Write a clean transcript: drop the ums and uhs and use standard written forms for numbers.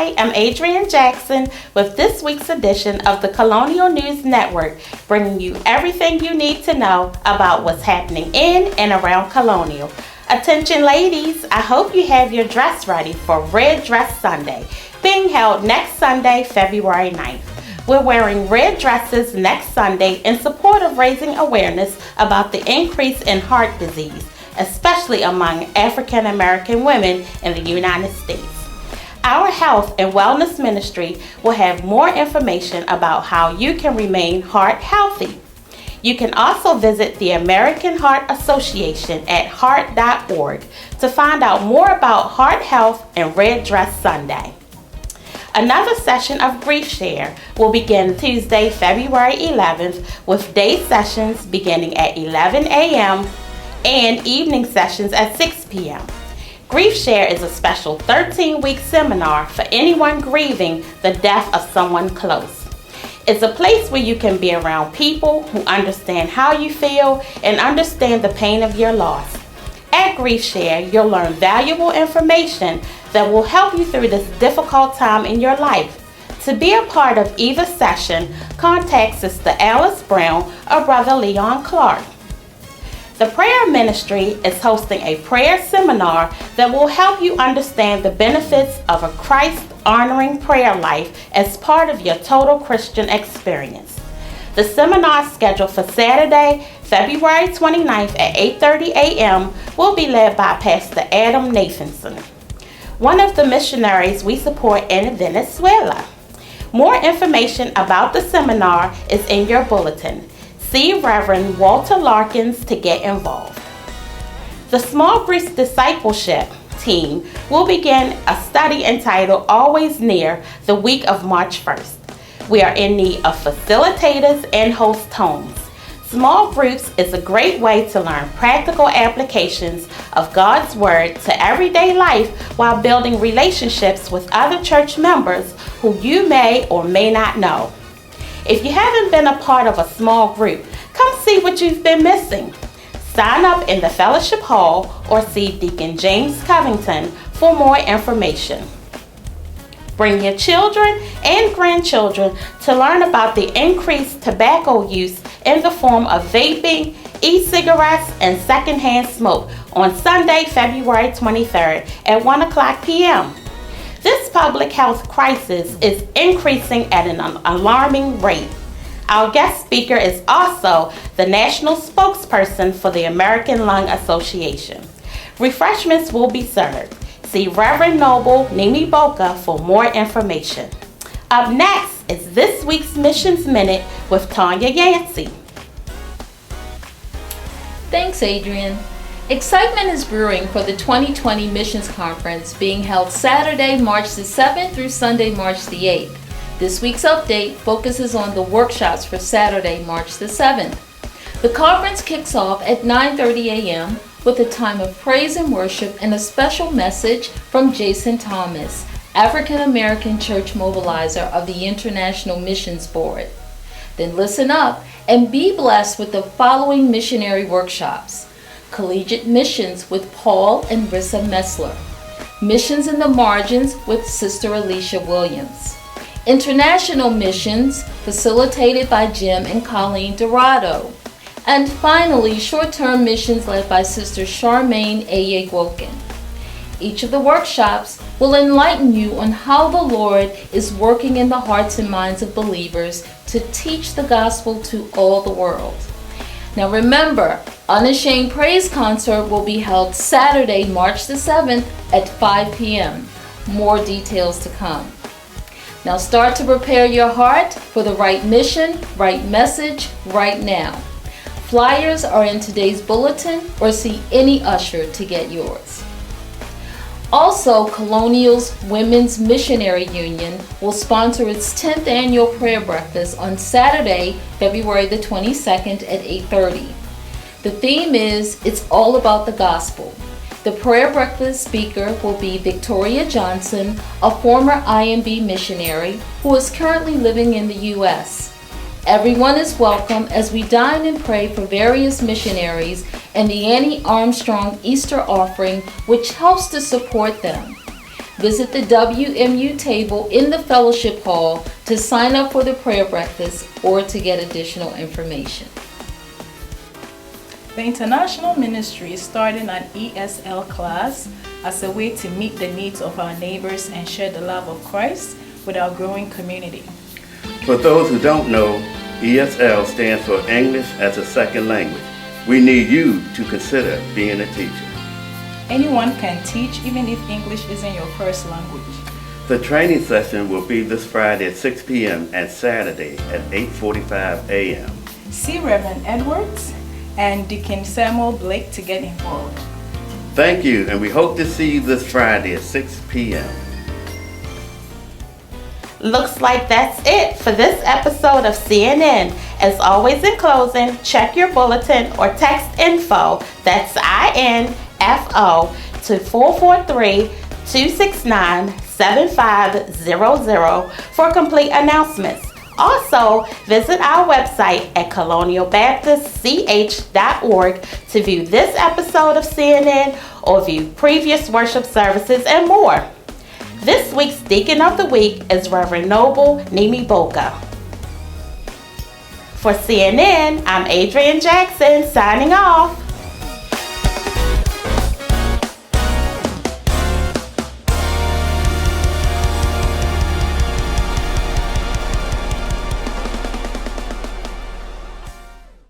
I am Adrienne Jackson with this week's edition of the Colonial News Network, bringing you everything you need to know about what's happening in and around Colonial. Attention ladies, I hope you have your dress ready for Red Dress Sunday, being held next Sunday, February 9th. We're wearing red dresses next Sunday in support of raising awareness about the increase in heart disease, especially among African American women in the United States. Our Health and Wellness Ministry will have more information about how you can remain heart healthy. You can also visit the American Heart Association at heart.org to find out more about heart health and Red Dress Sunday. Another session of Grief Share will begin Tuesday, February 11th, with day sessions beginning at 11 a.m. and evening sessions at 6 p.m. Grief Share is a special 13-week seminar for anyone grieving the death of someone close. It's a place where you can be around people who understand how you feel and understand the pain of your loss. At Grief Share, you'll learn valuable information that will help you through this difficult time in your life. To be a part of either session, contact Sister Alice Brown or Brother Leon Clark. The Prayer Ministry is hosting a prayer seminar that will help you understand the benefits of a Christ-honoring prayer life as part of your total Christian experience. The seminar scheduled for Saturday, February 29th at 8:30 a.m. will be led by Pastor Adam Nathanson, one of the missionaries we support in Venezuela. More information about the seminar is in your bulletin. See Reverend Walter Larkins to get involved. The Small Group Discipleship team will begin a study entitled Always Near the week of March 1st. We are in need of facilitators and host homes. Small groups is a great way to learn practical applications of God's Word to everyday life while building relationships with other church members who you may or may not know. If you haven't been a part of a small group, come see what you've been missing. Sign up in the fellowship hall or see Deacon James Covington for more information. Bring your children and grandchildren to learn about the increased tobacco use in the form of vaping, e-cigarettes, and secondhand smoke on Sunday, February 23rd at 1 o'clock p.m. This public health crisis is increasing at an alarming rate. Our guest speaker is also the national spokesperson for the American Lung Association. Refreshments will be served. See Reverend Noble Nimi Boka for more information. Up next is this week's Missions Minute with Tanya Yancey. Thanks, Adrienne. Excitement is brewing for the 2020 Missions Conference being held Saturday, March the 7th through Sunday, March the 8th. This week's update focuses on the workshops for Saturday, March the 7th. The conference kicks off at 9:30 a.m. with a time of praise and worship and a special message from Jason Thomas, African American Church Mobilizer of the International Missions Board. Then listen up and be blessed with the following missionary workshops. Collegiate Missions with Paul and Rissa Messler. Missions in the Margins with Sister Alicia Williams. International Missions facilitated by Jim and Colleen Dorado. And finally, short-term missions led by Sister Charmaine Ayegwoken. Each of the workshops will enlighten you on how the Lord is working in the hearts and minds of believers to teach the gospel to all the world. Now remember, Unashamed Praise Concert will be held Saturday, March the 7th at 5 p.m. More details to come. Now start to prepare your heart for the right mission, right message, right now. Flyers are in today's bulletin or see any usher to get yours. Also, Colonial's Women's Missionary Union will sponsor its 10th annual prayer breakfast on Saturday, February the 22nd at 8:30. The theme is It's All About the Gospel. The prayer breakfast speaker will be Victoria Johnson, a former IMB missionary who is currently living in the U.S. Everyone is welcome as we dine and pray for various missionaries and the Annie Armstrong Easter offering, which helps to support them. Visit the WMU table in the fellowship hall to sign up for the prayer breakfast or to get additional information. The International Ministry is starting an ESL class as a way to meet the needs of our neighbors and share the love of Christ with our growing community. For those who don't know, ESL stands for English as a Second Language. We need you to consider being a teacher. Anyone can teach, even if English isn't your first language. The training session will be this Friday at 6 p.m. and Saturday at 8:45 a.m. See Reverend Edwards and Deacon Samuel Blake to get involved. Thank you, and we hope to see you this Friday at 6 p.m. Looks like that's it for this episode of CNN. As always, in closing, check your bulletin or text info, that's INFO, to 443-269-7500 for complete announcements. Also, visit our website at colonialbaptistch.org to view this episode of CNN or view previous worship services and more. This week's Deacon of the Week is Reverend Noble Nimi Boka. For CNN, I'm Adrienne Jackson signing off.